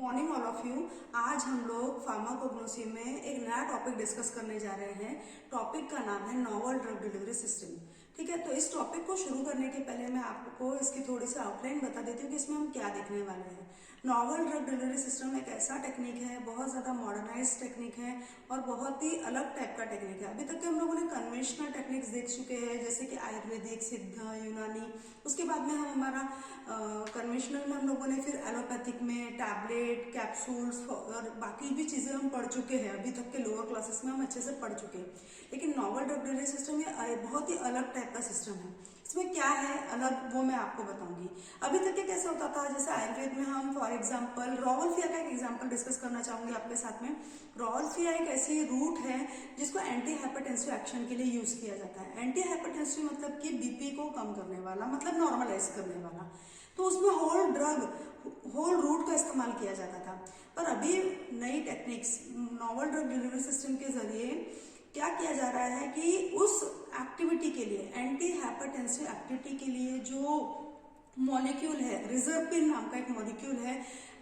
Morning all of you. आज हम लोग फार्माकोग्नोसी में एक नया टॉपिक डिस्कस करने जा रहे हैं। टॉपिक का नाम है नोवेल ड्रग डिलीवरी सिस्टम। ठीक है, तो इस टॉपिक को शुरू करने के पहले मैं आपको इसकी थोड़ी सी आउटलाइन बता देती हूँ कि इसमें हम क्या देखने वाले हैं। नोवेल ड्रग डिलीवरी सिस्टम एक ऐसा टेक्निक है, बहुत ज़्यादा मॉडर्नाइज टेक्निक है और बहुत ही अलग टाइप का टेक्निक है। अभी तक के हम लोगों ने कन्वेंशनल टेक्निक्स देख चुके हैं, जैसे कि आयुर्वेदिक, सिद्ध, यूनानी। उसके बाद में हमारा कन्वेंशनल में हम लोगों ने फिर एलोपैथिक में टैबलेट, कैप्सूल्स और बाकी भी चीज़ें हम पढ़ चुके हैं। अभी तक के लोअर क्लासेस में हम अच्छे से पढ़ चुके हैं। लेकिन नोवेल ड्रग डिलीवरी सिस्टम ये बहुत ही अलग टाइप का सिस्टम है। इसमें क्या है अलग वो मैं आपको बताऊंगी। अभी तक के कैसे होता था, जैसे आयुर्वेद में हम फॉर एग्जांपल रॉवल्फिया का एक एग्जांपल डिस्कस करना चाहूंगी आपके साथ में। रॉवल्फिया एक ऐसी रूट है जिसको एंटी हाइपरटेंसिव एक्शन के लिए यूज किया जाता है। एंटी हाइपरटेंसिव मतलब कि बीपी को कम करने वाला, मतलब नॉर्मलाइज करने वाला। तो उसमें होल रूट का इस्तेमाल किया जाता था। पर अभी नई techniques novel drug delivery system के जरिए क्या किया जा रहा है कि उस एक्टिविटी के लिए, एंटी हाइपरटेंसिव एक्टिविटी के लिए जो मॉलिक्यूल है, रिजर्पिन नाम का एक मॉलिक्यूल है,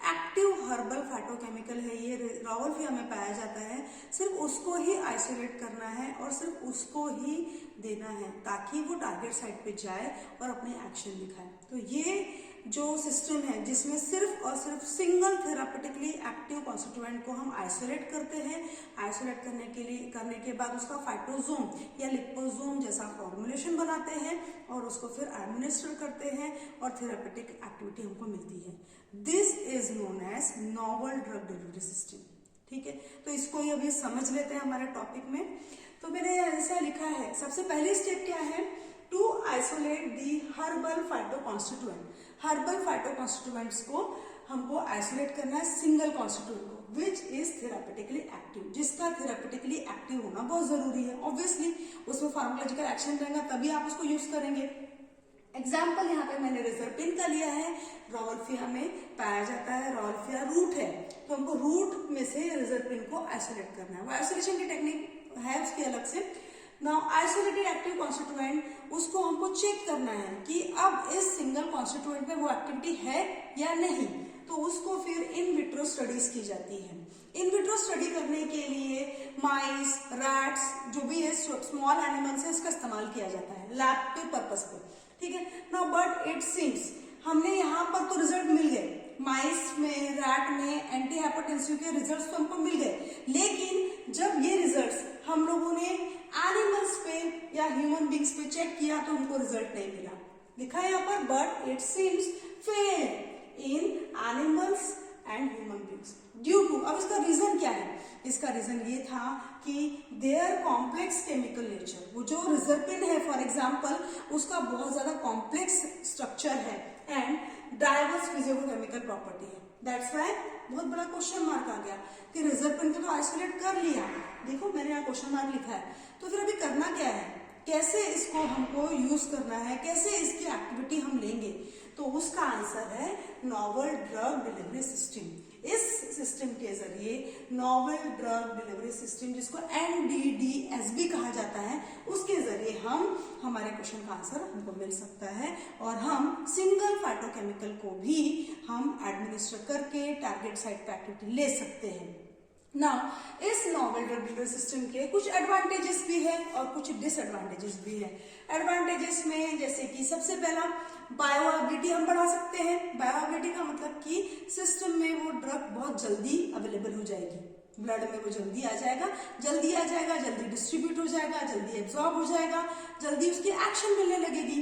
एक्टिव हर्बल फाइटोकेमिकल है, ये रॉवल्फिया में पाया जाता है। सिर्फ उसको ही आइसोलेट करना है और सिर्फ उसको ही देना है ताकि वो टारगेट साइट पे जाए और अपने एक्शन दिखाए। तो ये जो सिस्टम है जिसमें सिर्फ और सिर्फ सिंगल थेरापेटिकली एक्टिव कॉन्स्टिट्यूएंट को हम आइसोलेट करते हैं। आइसोलेट करने के बाद उसका फाइटोसोम या लिपोसोम जैसा फॉर्मुलेशन बनाते हैं और उसको फिर एडमिनिस्टर करते हैं और थेरापेटिक एक्टिविटी हमको मिलती है। This is known as novel drug delivery system. ठीक है, तो इसको ही अभी समझ लेते हैं हमारे टॉपिक में। तो मैंने ऐसा लिखा है, सबसे पहली स्टेप क्या है, to isolate the herbal phytoconstituent. Herbal phytoconstituents को हमको आइसोलेट करना है सिंगल कॉन्स्टिट्यूएंट को, विच इज थेरापेटिकली एक्टिव, जिसका थेरापेटिकली एक्टिव होना बहुत जरूरी है। ऑब्वियसली उसमें फार्माकोलॉजिकल एक्शन रहेगा तभी आप उसको यूज करेंगे। एग्जाम्पल यहाँ पे मैंने रिजर्पिन का लिया है, रॉवल्फिया में पाया जाता है, रॉवल्फिया रूट है, तो हमको रूट में से रिजर्पिन को आइसोलेट करना है। वो आइसोलेशन की टेक्निक है उसकी अलग से। नाउ आइसोलेटेड एक्टिव कॉन्स्टिट्यूएंट, उसको हमको चेक करना है कि अब इस सिंगल कॉन्स्टिट्यूएंट में वो एक्टिविटी है या नहीं, तो उसको फिर इन विट्रो स्टडीज की जाती है। इन विट्रो स्टडी करने के लिए माइस, रैट्स, जो भी है स्मॉल एनिमल्स है, इसका इस्तेमाल किया जाता है लैब के पर्पस पे। ठीक है, नाउ बट इट सीम्स हमने यहाँ पर तो रिजल्ट मिल गए, माइस में, रैट में एंटी हाइपरटेंसिव के रिजल्ट्स तो हमको मिल गए, लेकिन जब ये रिजल्ट्स हम लोगों ने एनिमल्स पे या ह्यूमन बींग्स पे चेक किया तो हमको रिजल्ट नहीं मिला। लिखा है यहाँ पर but it seems fail in animals and human beings due to, अब इसका रीजन क्या है, इसका रीजन ये था कि देयर कॉम्प्लेक्स केमिकल नेचर, वो जो रिजर्पिन है फॉर एग्जांपल, उसका बहुत ज्यादा कॉम्प्लेक्स स्ट्रक्चर है एंड डाइवर्स फिजियोकेमिकल प्रॉपर्टी है। दैट्स व्हाई बहुत बड़ा क्वेश्चन मार्क आ गया कि रिजर्पिन को तो आइसोलेट कर लिया, देखो मैंने यहाँ क्वेश्चन मार्क लिखा है, तो फिर अभी करना क्या है, कैसे इसको हमको यूज करना है, कैसे इसकी एक्टिविटी हम लेंगे, तो उसका आंसर है नोवेल ड्रग डिलीवरी सिस्टम। इस सिस्टम के जरिए नोवेल ड्रग डिलीवरी सिस्टम, जिसको NDDS भी कहा जाता है, उसके जरिए हम हमारे क्वेश्चन का आंसर हमको मिल सकता है और हम सिंगल फाइटोकेमिकल को भी हम एडमिनिस्टर करके टारगेट साइट पे एक्टिविटी ले सकते हैं। नाउ इस नोवेल ड्रग डिलीवरी सिस्टम के कुछ एडवांटेजेस भी है और कुछ डिसएडवांटेजेस भी है। एडवांटेजेस में जैसे कि सबसे पहला बायोअवेलेबिलिटी हम बढ़ा सकते हैं। बायोअवेलेबिलिटी का मतलब कि सिस्टम में वो ड्रग बहुत जल्दी अवेलेबल हो जाएगी, ब्लड में वो जल्दी आ जाएगा, जल्दी डिस्ट्रीब्यूट हो जाएगा, जल्दी एब्जॉर्ब हो जाएगा, जल्दी उसकी एक्शन मिलने लगेगी।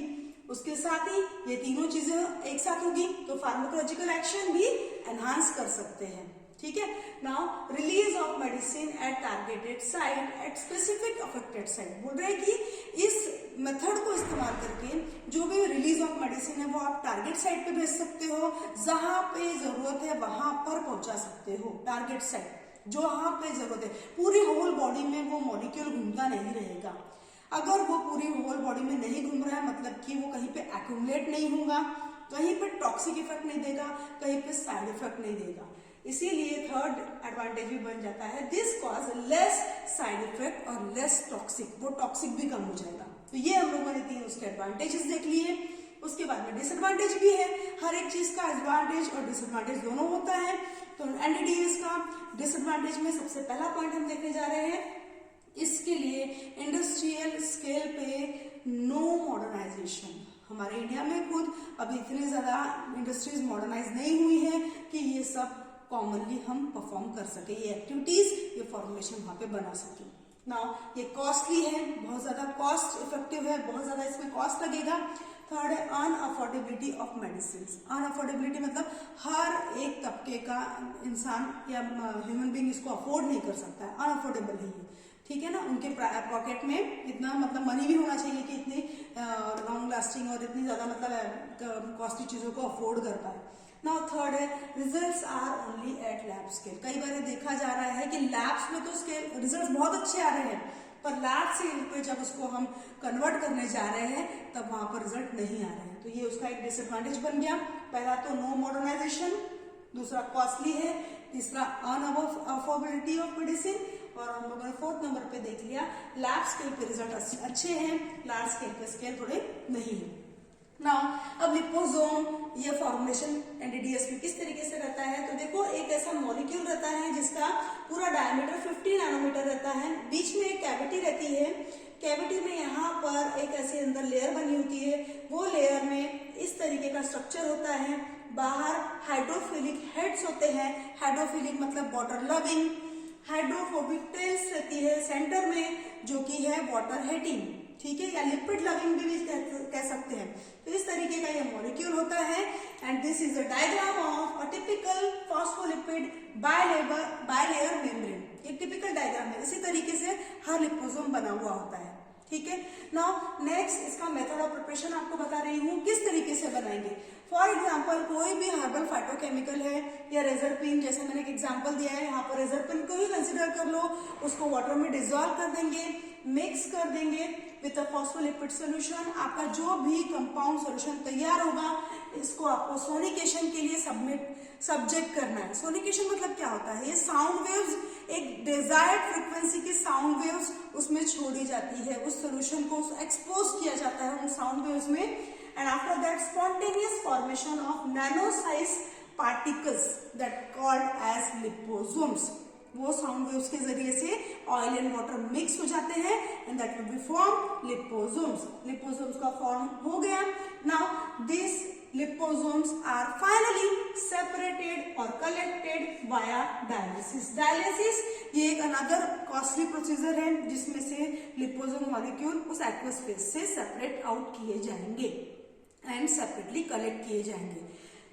उसके साथ ही ये तीनों चीजें एक साथ होगी तो फार्माकोलॉजिकल एक्शन भी एनहांस कर सकते हैं। ठीक है, now release of medicine eight targeted site at specific affected site, बोल रहे हैं कि इस मेथड को इस्तेमाल करके जो भी रिलीज ऑफ मेडिसिन है वो आप टारगेट साइट पे भेज सकते हो, जहां पे जरूरत है वहां पर पहुंचा सकते हो। टारगेट साइट जहां पे जरूरत है, पूरी होल बॉडी में वो मॉलिक्यूल घूमता नहीं रहेगा। अगर वो पूरी होल बॉडी में नहीं घूम रहा है मतलब कि वो कहीं पे एक्यूमुलेट नहीं होगा, कहीं पे टॉक्सिक इफेक्ट नहीं देगा, कहीं पे साइड इफेक्ट नहीं देगा। इसीलिए थर्ड एडवांटेज भी बन जाता है, this cause less side effect और लेस टॉक्सिक, वो टॉक्सिक भी कम हो जाएगा। तो ये हम लोगों ने तीन उसके एडवांटेजेस देख लिए। उसके बाद में डिसएडवांटेज भी है, हर एक चीज का एडवांटेज और डिसएडवांटेज दोनों होता है। तो एनडीडीएस का डिसएडवांटेज में सबसे पहला पॉइंट हम देखने जा रहे हैं, इसके लिए इंडस्ट्रियल स्केल पे नो मॉडर्नाइजेशन। हमारे इंडिया में खुद अभी इतने ज्यादा इंडस्ट्रीज मॉडर्नाइज नहीं हुई है कि ये सब कॉमनली हम परफॉर्म कर सके, ये एक्टिविटीज, ये फॉर्मुलेशन वहां पे बना सके। नाउ ये कॉस्टली है, बहुत ज्यादा कॉस्ट इफेक्टिव है, बहुत ज्यादा इसमें कॉस्ट लगेगा। थर्ड है अनअफोर्डेबिलिटी ऑफ मेडिसिन। अनअफोर्डेबिलिटी मतलब हर एक तबके का इंसान या ह्यूमन बीइंग इसको अफोर्ड नहीं कर सकता है, अनअफोर्डेबल है ये, ठीक है ना। उनके पॉकेट में इतना मतलब मनी भी होना चाहिए कि इतनी लॉन्ग लास्टिंग और इतनी ज्यादा मतलब कॉस्टली चीजों को अफोर्ड कर पाए। नाउ थर्ड है results are only at lab scale. कई बार देखा जा रहा है कि लैब्स में तो स्केल रिजल्ट्स बहुत अच्छे आ रहे हैं, पर लैब स्केल पे जब उसको हम कन्वर्ट करने जा रहे हैं तब वहां पर रिजल्ट नहीं आ रहे हैं, तो ये उसका एक डिसएडवांटेज बन गया। पहला तो नो मॉडर्नाइजेशन, दूसरा कॉस्टली है, तीसरा अनअफोर्डेबिलिटी ऑफ मेडिसिन, और हम लोगों ने फोर्थ नंबर पे देख लिया लैब स्केल पे रिजल्ट अच्छे हैं, लार्ज स्केल पे स्केल थोड़े नहीं है। नाउ अब लिपोसोम ये फॉर्मुलेशन एनडीडीएस में किस तरीके से रहता है, तो देखो एक ऐसा मॉलिक्यूल रहता है जिसका पूरा डायमीटर 50 नैनोमीटर रहता है, बीच में एक कैविटी रहती है, कैविटी में यहाँ पर एक ऐसी अंदर लेयर बनी होती है, वो लेयर में इस तरीके का स्ट्रक्चर होता है, बाहर हाइड्रोफिलिक हेड्स होते हैं, हाइड्रोफिलिक मतलब वाटर लविंग, हाइड्रोफोबिक टेल्स रहती है सेंटर में जो कि है वाटर हेटिंग, ठीक है, या लिपिड लविंग भी कह सकते हैं। तो इस तरीके का ये मॉलिक्यूल होता है and this is a diagram of a typical phospholipid bilayer membrane. एक टिपिकल डायग्राम है, इसी तरीके से हर लिपोसोम बना हुआ होता है, ठीक है। नाउ नेक्स्ट इसका मेथड ऑफ प्रिपरेशन आपको बता रही हूँ किस तरीके से बनाएंगे। फॉर एग्जाम्पल कोई भी हर्बल फाइटोकेमिकल है या रेजरपिन, जैसे मैंने एक एग्जाम्पल दिया है, यहाँ पर रेजरपिन को ही कंसिडर कर लो, उसको वाटर में डिजोल्व कर देंगे, मिक्स कर देंगे विद अ फॉस्फोलिपिड सोल्यूशन। आपका जो भी कंपाउंड सोल्यूशन तैयार होगा इसको आपको सोनिकेशन के लिए सब्जेक्ट करना है। सोनिकेशन मतलब क्या होता है, ये साउंड वेव्स, एक डिजायर्ड फ्रीक्वेंसी की साउंड वेव्स उसमें छोड़ी जाती है, उस सोल्यूशन को एक्सपोज किया जाता है उन साउंड वेव्स में, and after that spontaneous formation of nano size particles that called as liposomes. वो साउंड वेव्स के जरिए से ऑयल एंड वाटर मिक्स हो जाते हैं and that will be form liposomes. Liposomes का फॉर्म हो गया। Now this liposomes are finally separated और कलेक्टेड वाया डायलिसिस। डायलिसिस ये एक अनदर कॉस्टली प्रोसीजर है जिसमें से लिपोसोम मॉलिक्यूल उस एक्वस फेज से सेपरेट आउट किए जाएंगे एंड सेपरेटली कलेक्ट किए जाएंगे।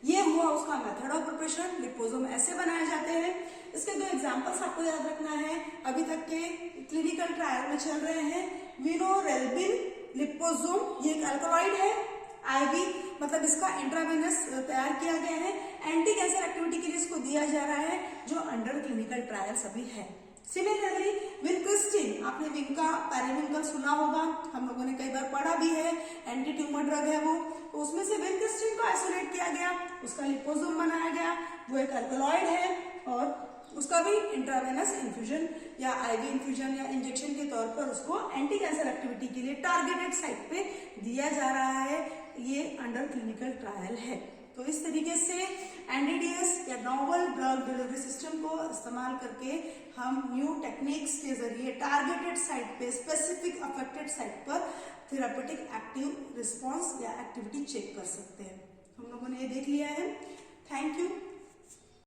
ये हुआ उसका मेथड ऑफ प्रिपरेशन। लिपोसोम ऐसे बनाए जाते हैं। इसके दो एग्जांपल्स आपको याद रखना है, अभी तक के क्लिनिकल ट्रायल में चल रहे हैं। विनोरेल्बिन लिपोसोम, ये एक अल्कलॉइड है, आईवी मतलब इसका इंट्रावेनस तैयार किया गया है, एंटी कैंसर एक्टिविटी के लिए इसको दिया जा रहा है, जो अंडर क्लिनिकल ट्रायल्स अभी है। सिमिलरली विनक्रिस्टिन, आपने विंका पैराविंकल सुना होगा, हम लोगों ने कई बार पढ़ा भी है, एंटी ट्यूमर ड्रग है वो, तो उसमें से विनक्रिस्टिन को आइसोलेट किया गया, उसका लिपोसोम बनाया गया, वो एक अल्कलॉइड है और उसका भी इंट्रावेनस इन्फ्यूजन या आईवी इन्फ्यूजन या इंजेक्शन के तौर पर उसको एंटी कैंसर एक्टिविटी के लिए टारगेटेड साइट पे दिया जा रहा है। ये अंडर क्लिनिकल ट्रायल है। तो इस तरीके से एनडीडीएस या नोवेल ड्रग डिलीवरी सिस्टम को इस्तेमाल करके हम न्यू टेक्निक्स के जरिए टारगेटेड साइट पे, स्पेसिफिक अफेक्टेड साइट पर थेरापेटिक एक्टिव रिस्पॉन्स या एक्टिविटी चेक कर सकते हैं। हम लोगों ने ये देख लिया है। Thank you.